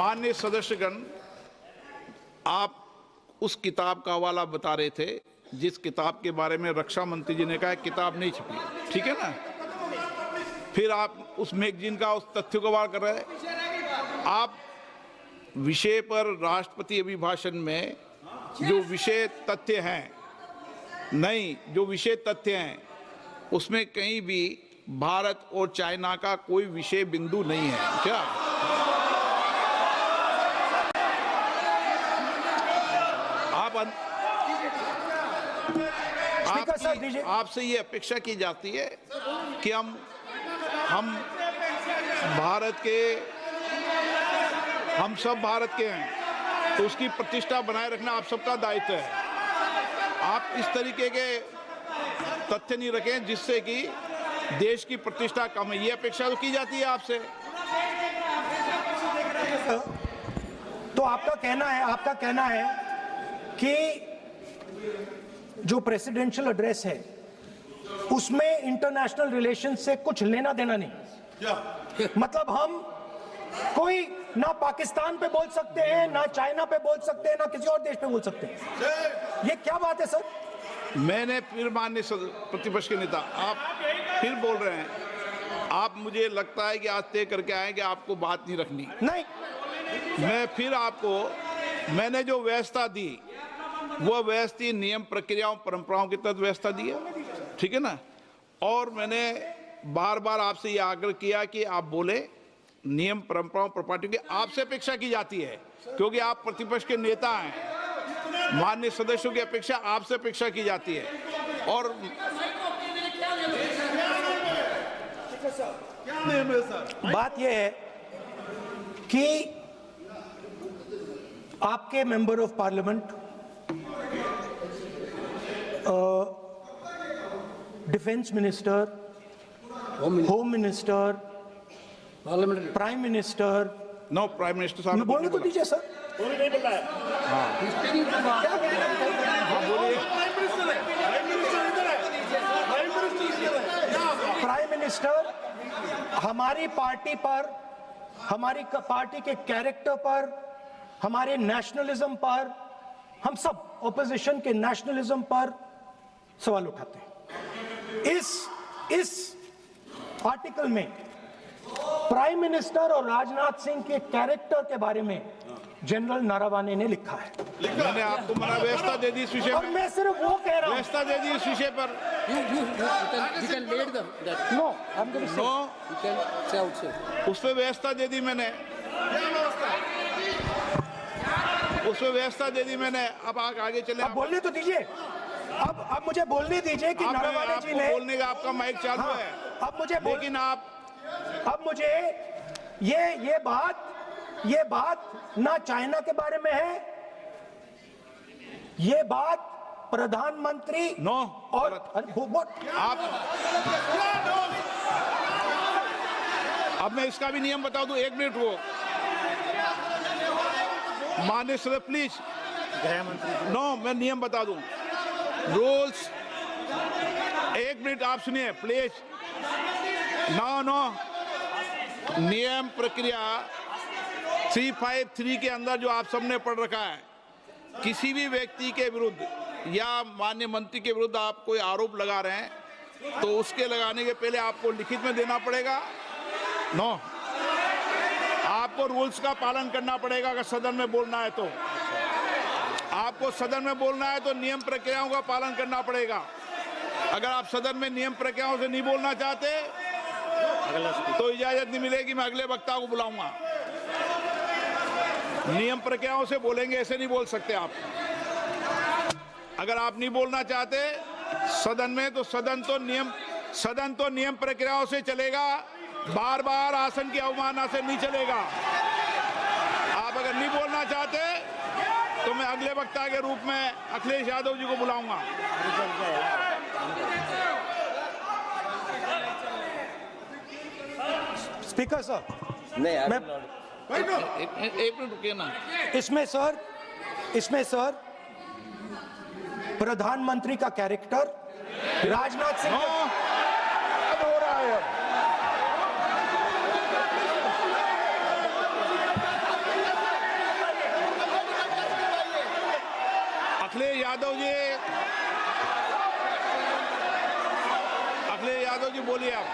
माननीय सदस्यगण, आप उस किताब का हवाला बता रहे थे जिस किताब के बारे में रक्षा मंत्री जी ने कहा किताब नहीं छपी, ठीक है ना। फिर आप उस मैगजीन का उस तथ्य को वार कर रहे हैं। आप विषय पर राष्ट्रपति अभिभाषण में जो विषय तथ्य हैं, नहीं, जो विषय तथ्य हैं उसमें कहीं भी भारत और चाइना का कोई विषय बिंदु नहीं है क्या? आपसे ये अपेक्षा की जाती है कि हम भारत के, हम सब भारत के हैं, तो उसकी प्रतिष्ठा बनाए रखना आप सबका दायित्व है। आप इस तरीके के तथ्य नहीं रखें जिससे कि देश की प्रतिष्ठा कम है, ये अपेक्षा तो की जाती है आपसे। तो आपका कहना है कि जो प्रेसिडेंशियल एड्रेस है उसमें इंटरनेशनल रिलेशन से कुछ लेना देना नहीं। मतलब हम कोई ना पाकिस्तान पे बोल सकते हैं, ना चाइना पे बोल सकते हैं, ना किसी और देश पे बोल सकते हैं। ये क्या बात है सर? मैंने फिर, माननीय प्रतिपक्ष के नेता, आप फिर बोल रहे हैं। आप, मुझे लगता है कि आज तय करके आए कि आपको बात नहीं रखनी। नहीं, मैं फिर आपको, मैंने जो व्यवस्था दी वो व्यवस्था नियम, प्रक्रियाओं, परंपराओं के तहत व्यवस्था दी है, ठीक है ना। और मैंने बार बार आपसे ये आग्रह किया कि आप बोले, नियम, परंपराओं, प्रॉपर्टी की आपसे अपेक्षा की जाती है क्योंकि आप प्रतिपक्ष के नेता हैं। माननीय सदस्यों की अपेक्षा आपसे अपेक्षा की जाती है। और बात यह है कि आपके member of parliament, defence minister, home minister, prime minister, no, prime minister साहब बोलने तो दीजिए सर। नहीं बोल रहा है। प्राइम मिनिस्टर हमारी पार्टी पर, हमारी पार्टी के कैरेक्टर पर, हमारे नेशनलिज्म पर, हम सब ऑपोजिशन के नेशनलिज्म पर सवाल उठाते हैं। इस आर्टिकल में प्राइम मिनिस्टर और राजनाथ सिंह के कैरेक्टर के बारे में जनरल नरवणे ने लिखा है। मैंने आपको मना व्यवस्था दे दी इस विषय और में। मैं सिर्फ वो कह रहा हूं, व्यवस्था दे दी इस विषय पर। उस पर व्यवस्था दे दी मैंने, उस पर व्यवस्था दे दी मैंने। अब आगे चले। अब बोलने तो दीजिए। अब मुझे बोलने दीजिए कि नरवणे जी ने, बोलने का आपका माइक चालू है। अब मुझे, लेकिन अब मुझे ये बात ना चाइना के बारे में है, ये बात प्रधानमंत्री नो और आप, अब मैं इसका भी नियम बता दूं, 1 मिनट वो माननीय सर प्लीज, नो, मैं नियम बता दूं, रूल्स, 1 मिनट आप सुनिए प्लीज। नो, नियम प्रक्रिया 353 के अंदर जो आप सबने पढ़ रखा है, किसी भी व्यक्ति के विरुद्ध या माननीय मंत्री के विरुद्ध आप कोई आरोप लगा रहे हैं तो उसके लगाने के पहले आपको लिखित में देना पड़ेगा। नो, आपको रूल्स का पालन करना पड़ेगा। अगर सदन में बोलना है तो आपको सदन में बोलना है तो नियम प्रक्रियाओं का पालन करना पड़ेगा। अगर आप सदन में नियम प्रक्रियाओं से नहीं बोलना चाहते तो इजाजत नहीं मिलेगी, मैं अगले वक्ता को बुलाऊंगा। नियम प्रक्रियाओं से बोलेंगे, ऐसे नहीं बोल सकते आप। अगर आप नहीं बोलना चाहते सदन में तो सदन तो नियम प्रक्रियाओं से चलेगा, बार बार आसन की अवमानना से नहीं चलेगा। आप अगर नहीं बोलना चाहते तो मैं अगले वक्ता के रूप में अखिलेश यादव जी को बुलाऊंगा। स्पीकर सर, नहीं, एक मिनट रुकिए ना। इसमें सर प्रधानमंत्री का कैरेक्टर, राजनाथ सिंह हो रहा है। यादव जी, अखिलेश यादव जी बोलिए आप।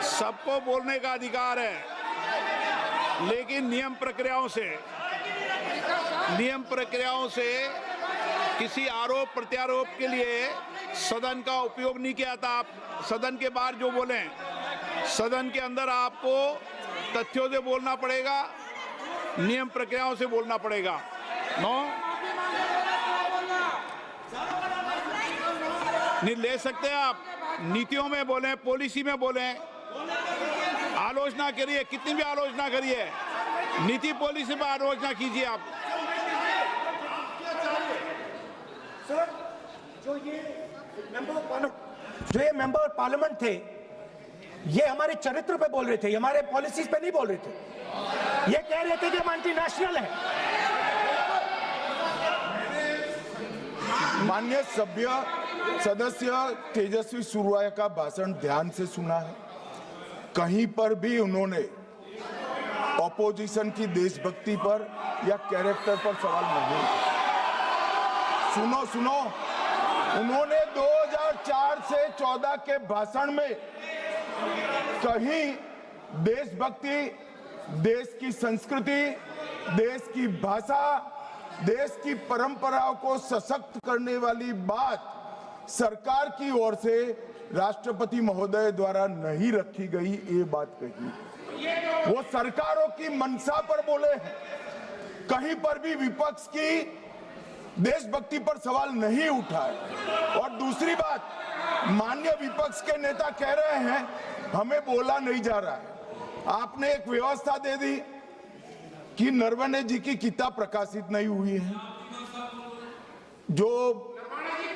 सबको बोलने का अधिकार है, लेकिन नियम प्रक्रियाओं से किसी आरोप प्रत्यारोप के लिए सदन का उपयोग नहीं किया था। आप सदन के बाहर जो बोलें, सदन के अंदर आपको तथ्यों से बोलना पड़ेगा, नियम प्रक्रियाओं से बोलना पड़ेगा। नहीं ले सकते आप, नीतियों में बोलें, पॉलिसी में बोलें, आलोचना करिए, कितनी भी आलोचना करिए, नीति पॉलिसी पर आलोचना कीजिए आप। सर, जो ये मेंबर पार्लियामेंट थे, ये हमारे चरित्र पे बोल रहे थे, हमारे पॉलिसीज पे नहीं बोल रहे थे। ये कह रहे थे कि हम एंटी नेशनल हैं। माननीय सदस्य तेजस्वी सूर्या का भाषण ध्यान से सुना है। कहीं पर भी उन्होंने ऑपोजिशन की देशभक्ति पर या कैरेक्टर पर सवाल नहीं। सुनो, उन्होंने 2004 से 14 के भाषण में कहीं देशभक्ति, देश की संस्कृति, देश की भाषा, देश की परंपराओं को सशक्त करने वाली बात सरकार की ओर से राष्ट्रपति महोदय द्वारा नहीं रखी गई, ये बात कही। वो सरकारों की मंशा पर बोले हैं, कहीं पर भी विपक्ष की देशभक्ति पर सवाल नहीं उठाए। और दूसरी बात, माननीय विपक्ष के नेता कह रहे हैं हमें बोला नहीं जा रहा है। आपने एक व्यवस्था दे दी कि नरवणे जी की किताब प्रकाशित नहीं हुई है, जो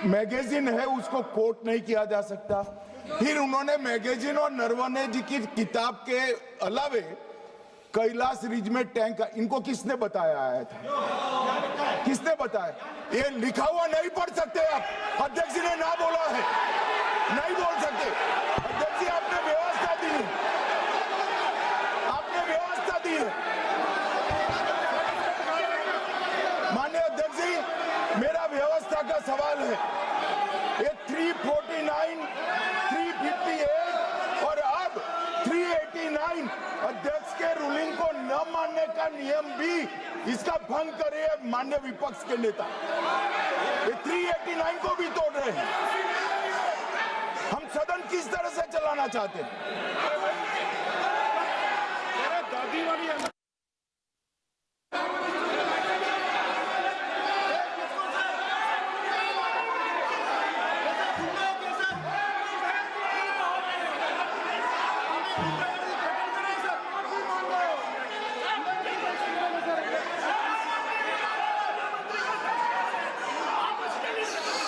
मैगजीन है उसको कोट नहीं किया जा सकता। फिर उन्होंने मैगजीन और नरवणे जी की किताब के अलावे कैलाश रिज में टैंक, इनको किसने बताया आया था? किसने बताया? ये लिखा हुआ नहीं पढ़ सकते आप, अध्यक्ष जी ने ना बोला है, नहीं बोल सकते। अध्यक्ष जी आपने व्यवस्था दी है, आपने व्यवस्था दी है। माननीय अध्यक्ष जी, मेरा व्यवस्था का सवाल है। ये 349, 358 और अब 389 अध्यक्ष के रूलिंग को न मानने का नियम भी इसका भंग करे माननीय विपक्ष के नेता। ये 389 को भी तोड़ रहे हैं। हम सदन किस तरह से चलाना चाहते हैं?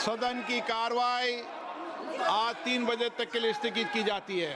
सदन की कार्रवाई आज 3 बजे तक के लिए स्थगित की जाती है।